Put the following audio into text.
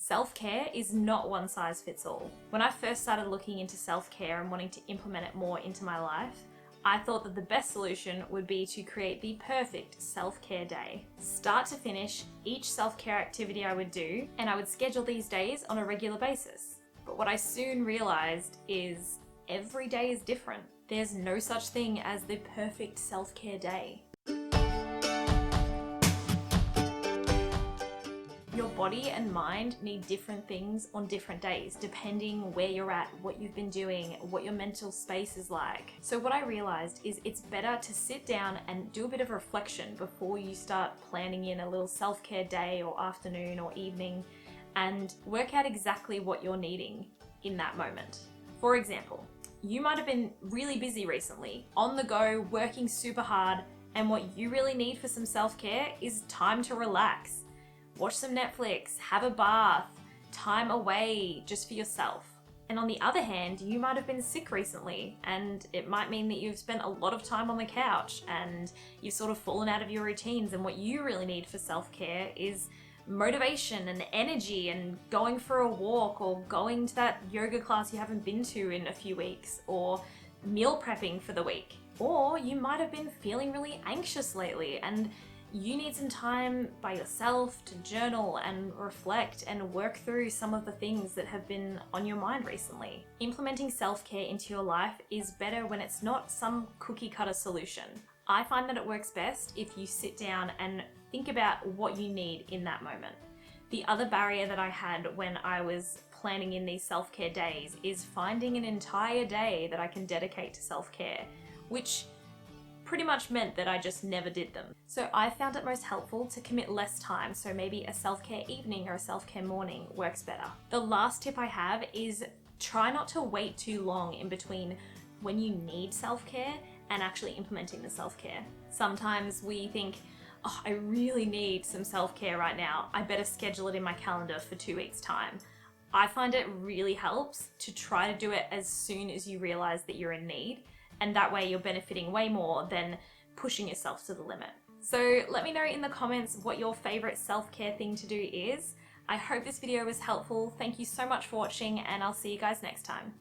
Self-care is not one size fits all. When I first started looking into self-care and wanting to implement it more into my life, I thought that the best solution would be to create the perfect self-care day. Start to finish, each self-care activity I would do, and I would schedule these days on a regular basis. But what I soon realized is every day is different. There's no such thing as the perfect self-care day. Your body and mind need different things on different days, depending where you're at, what you've been doing, what your mental space is like. So what I realized is it's better to sit down and do a bit of reflection before you start planning in a little self-care day or afternoon or evening, and work out exactly what you're needing in that moment. For example, you might have been really busy recently, on the go, working super hard, and what you really need for some self-care is time to relax. Watch some Netflix, have a bath, time away just for yourself. And on the other hand, you might have been sick recently, and it might mean that you've spent a lot of time on the couch and you've sort of fallen out of your routines, and what you really need for self-care is motivation and energy and going for a walk or going to that yoga class you haven't been to in a few weeks, or meal prepping for the week. Or you might have been feeling really anxious lately and you need some time by yourself to journal and reflect and work through some of the things that have been on your mind recently. Implementing self-care into your life is better when it's not some cookie cutter solution. I find that it works best if you sit down and think about what you need in that moment. The other barrier that I had when I was planning in these self-care days is finding an entire day that I can dedicate to self-care, which pretty much meant that I just never did them. So I found it most helpful to commit less time, so maybe a self-care evening or a self-care morning works better. The last tip I have is try not to wait too long in between when you need self-care and actually implementing the self-care. Sometimes we think, oh, I really need some self-care right now. I better schedule it in my calendar for 2 weeks' time. I find it really helps to try to do it as soon as you realize that you're in need, and that way you're benefiting way more than pushing yourself to the limit. So let me know in the comments what your favorite self-care thing to do is. I hope this video was helpful. Thank you so much for watching, and I'll see you guys next time.